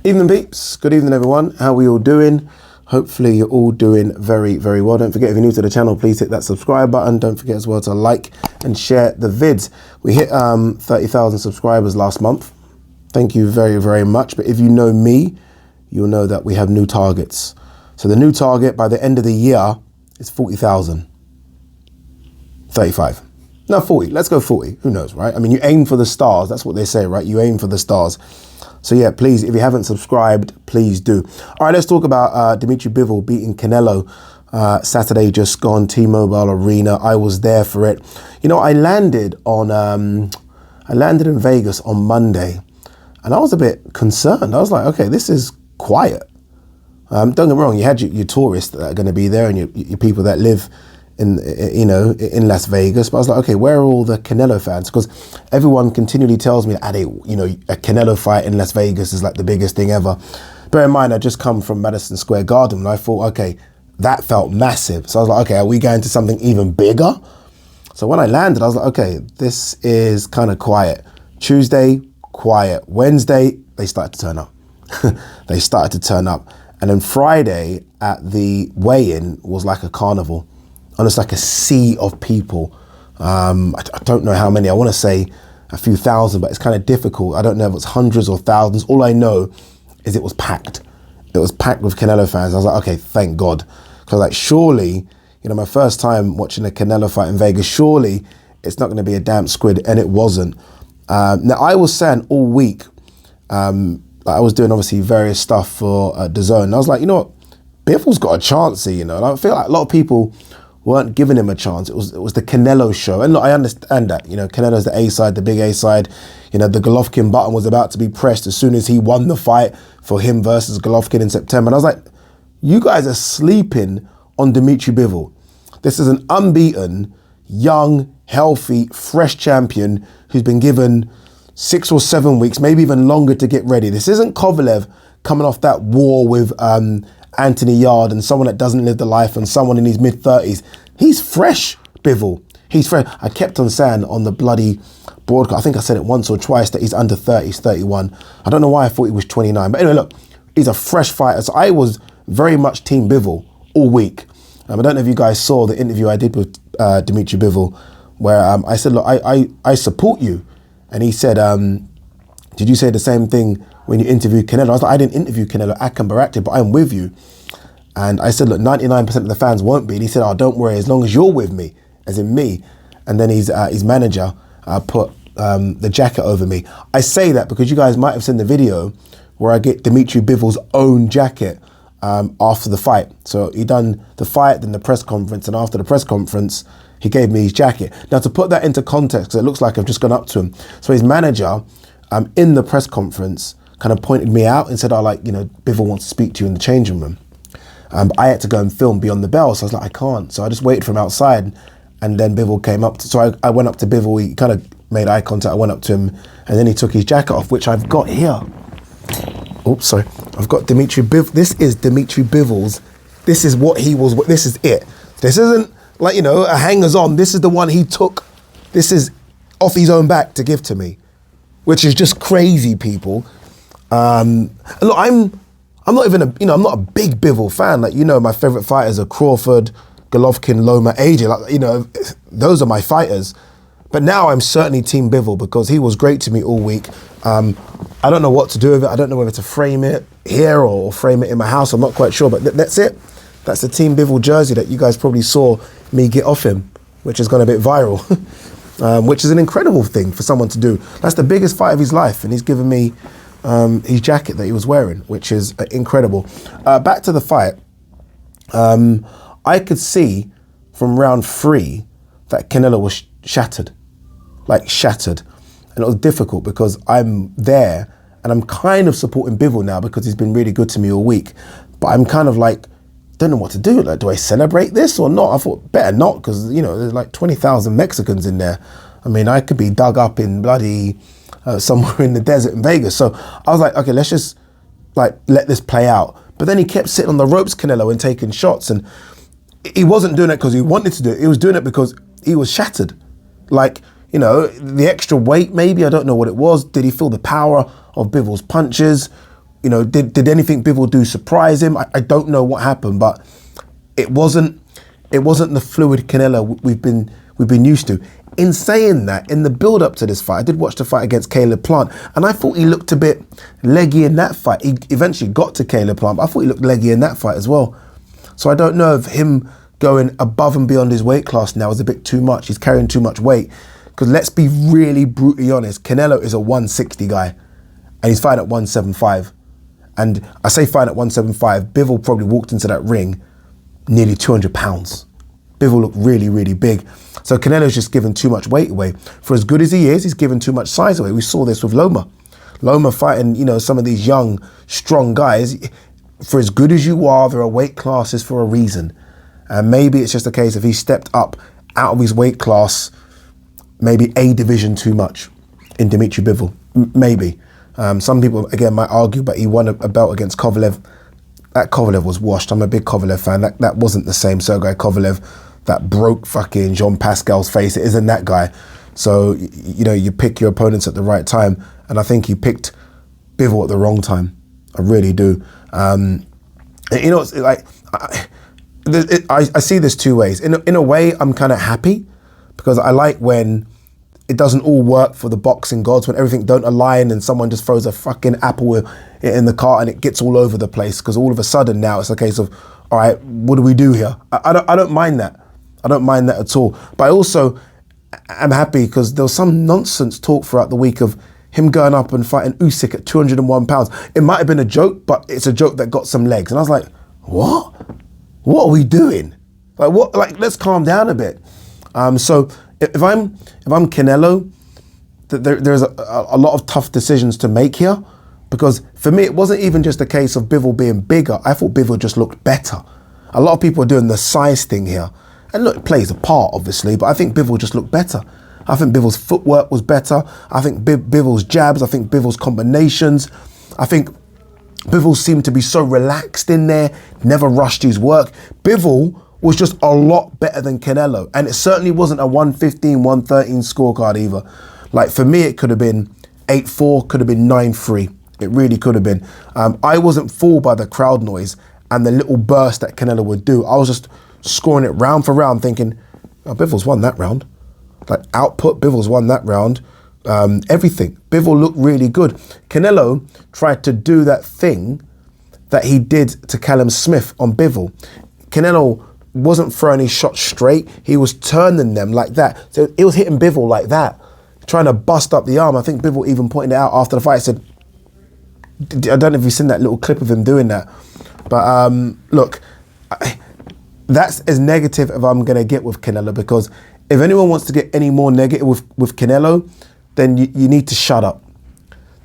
Evening peeps, good evening everyone. How are we all doing? Hopefully you're all doing very, very well. Don't forget, if you're new to the channel, please hit that subscribe button. Don't forget as well to like and share the vids. We hit 30,000 subscribers last month. Thank you very, very much. But if you know me, you'll know that we have new targets. So the new target by the end of the year is 40,000. 35. No, 40. Let's go 40. Who knows, right? I mean, you aim for the stars. That's what they say, right? You aim for the stars. So yeah, please, if you haven't subscribed, please do. All right, let's talk about Dmitry Bivol beating Canelo Saturday just gone, T-Mobile Arena. I was there for it. You know, I landed in Vegas on Monday, and I was a bit concerned. I was like, okay, this is quiet. Don't get me wrong, you had your tourists that are going to be there and your people that live in Las Vegas. But I was like, okay, where are all the Canelo fans? Because everyone continually tells me that, a Canelo fight in Las Vegas is like the biggest thing ever. Bear in mind, I just come from Madison Square Garden, and I thought, okay, that felt massive. So I was like, okay, are we going to something even bigger? So when I landed, I was like, okay, this is kind of quiet. Tuesday, quiet. Wednesday, they started to turn up. They started to turn up. And then Friday at the weigh-in was like a carnival. And it's like a sea of people. I don't know how many. I want to say a few thousand, but it's kind of difficult. I don't know if it's hundreds or thousands. All I know is it was packed. It was packed with Canelo fans. I was like, okay, thank God. Because like, surely, my first time watching a Canelo fight in Vegas, surely it's not going to be a damp squid. And it wasn't. Now, I was saying all week, I was doing obviously various stuff for DAZN. And I was like, you know what? Bivol's got a chance here, And I feel like a lot of people weren't giving him a chance. It was the Canelo show. And look, I understand that, Canelo's the A-side, the big A-side. The Golovkin button was about to be pressed as soon as he won the fight for him versus Golovkin in September. And I was like, you guys are sleeping on Dmitry Bivol. This is an unbeaten, young, healthy, fresh champion who's been given 6 or 7 weeks, maybe even longer to get ready. This isn't Kovalev coming off that war with Anthony Yard and someone that doesn't live the life and someone in his mid-30s. He's fresh, Bivol. He's fresh. I kept on saying on the bloody broadcast, I think I said it once or twice, that he's under 30, he's 31. I don't know why I thought he was 29. But anyway, look, he's a fresh fighter. So I was very much Team Bivol all week. I don't know if you guys saw the interview I did with Dmitry Bivol, where I said, look, I support you. And he said, did you say the same thing when you interviewed Canelo? I was like, I didn't interview Canelo at Barakti, but I'm with you. And I said, look, 99% of the fans won't be. And he said, oh, don't worry, as long as you're with me, as in me. And then his manager put the jacket over me. I say that because you guys might have seen the video where I get Dmitry Bivol's own jacket after the fight. So he done the fight, then the press conference, and after the press conference, he gave me his jacket. Now, to put that into context, because it looks like I've just gone up to him. So his manager, in the press conference, kind of pointed me out and said, Bivol wants to speak to you in the changing room. But I had to go and film Beyond the Bell. So I was like, I can't. So I just waited for him outside. And then Bivol came up. So I went up to Bivol. He kind of made eye contact. I went up to him. And then he took his jacket off, which I've got here. Oops, sorry. I've got Dmitry Bivol. This is Dmitry Bivol's. This is what he was. This is it. This isn't like, a hangers on. This is the one he took. This is off his own back to give to me, which is just crazy, people. Look, I'm not even I'm not a big Bivol fan. Like, my favorite fighters are Crawford, Golovkin, Loma, AJ. Like, those are my fighters. But now I'm certainly Team Bivol because he was great to me all week. I don't know what to do with it. I don't know whether to frame it here or frame it in my house. I'm not quite sure, but that's it. That's the Team Bivol jersey that you guys probably saw me get off him, which has gone a bit viral, which is an incredible thing for someone to do. That's the biggest fight of his life, and he's given me his jacket that he was wearing, which is incredible. Back to the fight. I could see from round 3 that Canelo was shattered. And it was difficult because I'm there and I'm kind of supporting Bivol now because he's been really good to me all week. But I'm kind of like, don't know what to do. Like, do I celebrate this or not? I thought better not because, there's like 20,000 Mexicans in there. I mean, I could be dug up in bloody somewhere in the desert in Vegas. So I was like, okay, let's just let this play out. But then he kept sitting on the ropes, Canelo, and taking shots. And he wasn't doing it because he wanted to do it. He was doing it because he was shattered. The extra weight, maybe, I don't know what it was. Did he feel the power of Bivol's punches? You know, did anything Bivol do surprise him? I don't know what happened, but it wasn't the fluid Canelo we've been used to. In saying that, in the build up to this fight, I did watch the fight against Caleb Plant, and I thought he looked a bit leggy in that fight. He eventually got to Caleb Plant, but I thought he looked leggy in that fight as well. So I don't know if him going above and beyond his weight class now is a bit too much. He's carrying too much weight. Because let's be really brutally honest, Canelo is a 160 guy, and he's fighting at 175. And I say fighting at 175, Bivol probably walked into that ring nearly 200 pounds. Bivol looked really, really big. So Canelo's just given too much weight away. For as good as he is, he's given too much size away. We saw this with Loma. Loma fighting, you know, some of these young, strong guys. For as good as you are, there are weight classes for a reason. And maybe it's just a case of he stepped up out of his weight class, maybe a division too much in Dmitry Bivol. Maybe. Some people, again, might argue, but he won a belt against Kovalev. That Kovalev was washed. I'm a big Kovalev fan. That wasn't the same Sergei Kovalev that broke fucking Jean Pascal's face. It isn't that guy. So, you know, you pick your opponents at the right time. And I think he picked Bivol at the wrong time. I really do. You know, it's like, I see this two ways. In a way, I'm kind of happy because I like when it doesn't all work for the boxing gods, when everything don't align and someone just throws a fucking apple in the cart and it gets all over the place, because all of a sudden now it's a case of, all right, what do we do here? I don't mind that. I don't mind that at all. But I also am happy because there was some nonsense talk throughout the week of him going up and fighting Usyk at 201 pounds. It might have been a joke, but it's a joke that got some legs. And I was like, what? What are we doing? Like, what? Like, let's calm down a bit. So if I'm Canelo, there's a lot of tough decisions to make here, because for me it wasn't even just a case of Bivol being bigger. I thought Bivol just looked better. A lot of people are doing the size thing here, and look, it plays a part obviously, but I think Bivol just looked better. I think Bivol's footwork was better. I think Bivol's jabs. I think Bivol's combinations. I think Bivol seemed to be so relaxed in there, never rushed his work. Bivol was just a lot better than Canelo. And it certainly wasn't a 115, 113 scorecard either. Like, for me, it could have been 8-4, could have been 9-3. It really could have been. I wasn't fooled by the crowd noise and the little burst that Canelo would do. I was just scoring it round for round thinking, oh, Bivol's won that round. Like, output, Bivol's won that round. Everything. Bivol looked really good. Canelo tried to do that thing that he did to Callum Smith on Bivol. Canelo wasn't throwing his shots straight. He was turning them like that. So he was hitting Bivol like that, trying to bust up the arm. I think Bivol even pointed it out after the fight. He said, I don't know if you've seen that little clip of him doing that. But look, that's as negative as I'm going to get with Canelo, because if anyone wants to get any more negative with Canelo, then you need to shut up.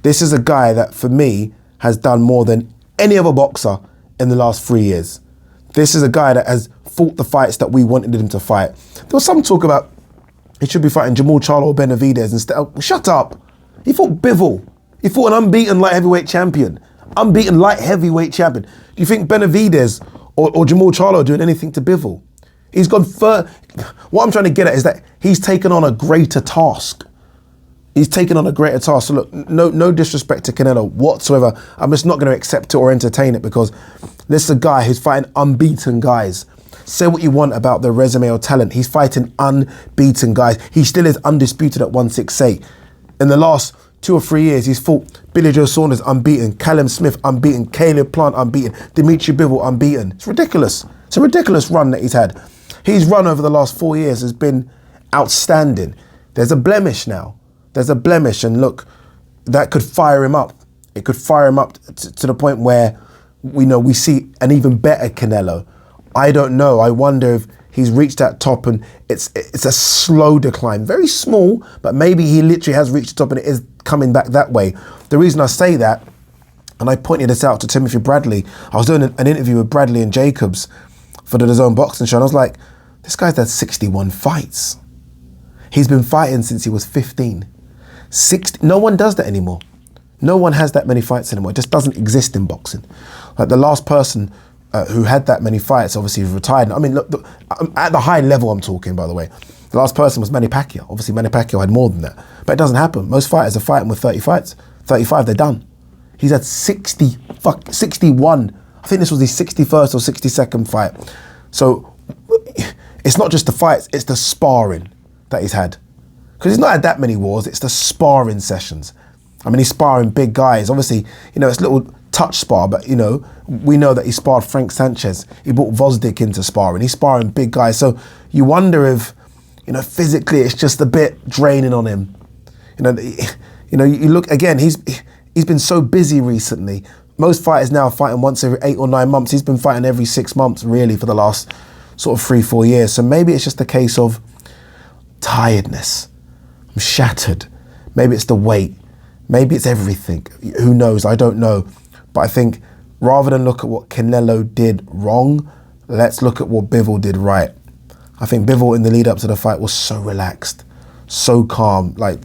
This is a guy that, for me, has done more than any other boxer in the last 3 years. This is a guy that has fought the fights that we wanted him to fight. There was some talk about he should be fighting Jamal Charlo or Benavidez instead. Oh, shut up. He fought Bivol. He fought an unbeaten light heavyweight champion. Unbeaten light heavyweight champion. Do you think Benavidez or Jamal Charlo are doing anything to Bivol? He's gone further. What I'm trying to get at is that he's taken on a greater task. He's taken on a greater task. So look, no disrespect to Canelo whatsoever. I'm just not going to accept it or entertain it, because this is a guy who's fighting unbeaten guys. Say what you want about the resume or talent. He's fighting unbeaten guys. He still is undisputed at 168. In the last 2 or 3 years, he's fought Billy Joe Saunders unbeaten, Callum Smith unbeaten, Caleb Plant unbeaten, Dmitry Bivol unbeaten. It's ridiculous. It's a ridiculous run that he's had. His run over the last 4 years has been outstanding. There's a blemish now. There's a blemish, and look, that could fire him up. It could fire him up to the point where we see an even better Canelo. I don't know. I wonder if he's reached that top and it's a slow decline. Very small, but maybe he literally has reached the top and it is coming back that way. The reason I say that, and I pointed this out to Timothy Bradley, I was doing an interview with Bradley and Jacobs for the DAZN boxing show, and I was like, this guy's had 61 fights. He's been fighting since he was 15. No one does that anymore. No one has that many fights anymore. It just doesn't exist in boxing. Like, the last person who had that many fights obviously retired. I mean, look, at the high level I'm talking, by the way, the last person was Manny Pacquiao. Obviously, Manny Pacquiao had more than that. But it doesn't happen. Most fighters are fighting with 30 fights. 35, they're done. He's had 60 61. I think this was his 61st or 62nd fight. So it's not just the fights, it's the sparring that he's had. Because he's not had that many wars, it's the sparring sessions. I mean, he's sparring big guys. Obviously, you know, it's little touch spar, but, you know, we know that he sparred Frank Sanchez. He brought Vosdik into sparring. He's sparring big guys. So you wonder if, you know, physically it's just a bit draining on him. You look, again, he's been so busy recently. Most fighters now are fighting once every 8 or 9 months. He's been fighting every 6 months, really, for the last sort of 3-4 years. So maybe it's just a case of tiredness. I'm shattered. Maybe it's the weight. Maybe it's everything. Who knows? I don't know. But I think rather than look at what Canelo did wrong, let's look at what Bivol did right. I think Bivol in the lead up to the fight was so relaxed, so calm. Like,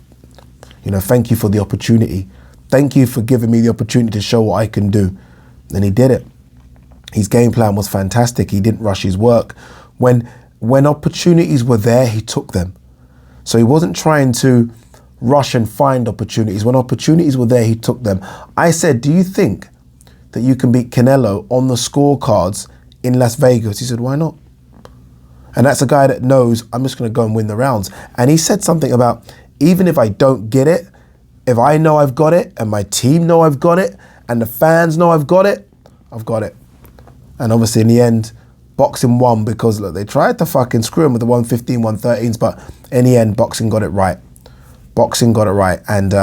you know, thank you for the opportunity. Thank you for giving me the opportunity to show what I can do. And he did it. His game plan was fantastic. He didn't rush his work. When opportunities were there, he took them. So he wasn't trying to rush and find opportunities. When opportunities were there, he took them. I said, do you think that you can beat Canelo on the scorecards in Las Vegas? He said, why not? And that's a guy that knows, I'm just going to go and win the rounds. And he said something about, even if I don't get it, if I know I've got it, and my team know I've got it, and the fans know I've got it, I've got it. And obviously in the end, boxing won because, look, they tried to fucking screw him with the 115, 113s, but in the end, boxing got it right. Boxing got it right. And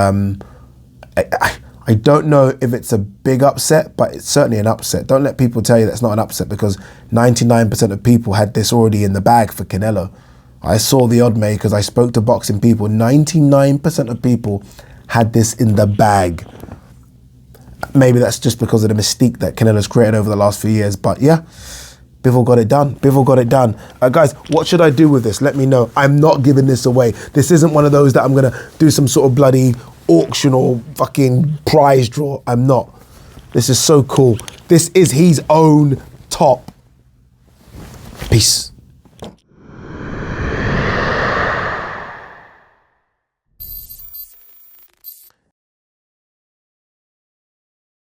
I don't know if it's a big upset, but it's certainly an upset. Don't let people tell you that's not an upset, because 99% of people had this already in the bag for Canelo. I saw the odd makers, I spoke to boxing people, 99% of people had this in the bag. Maybe that's just because of the mystique that Canelo's created over the last few years, but yeah, Bivol got it done. Bivol got it done. Guys, what should I do with this? Let me know. I'm not giving this away. This isn't one of those that I'm going to do some sort of bloody auction or fucking prize draw. I'm not. This is so cool. This is his own top. Peace.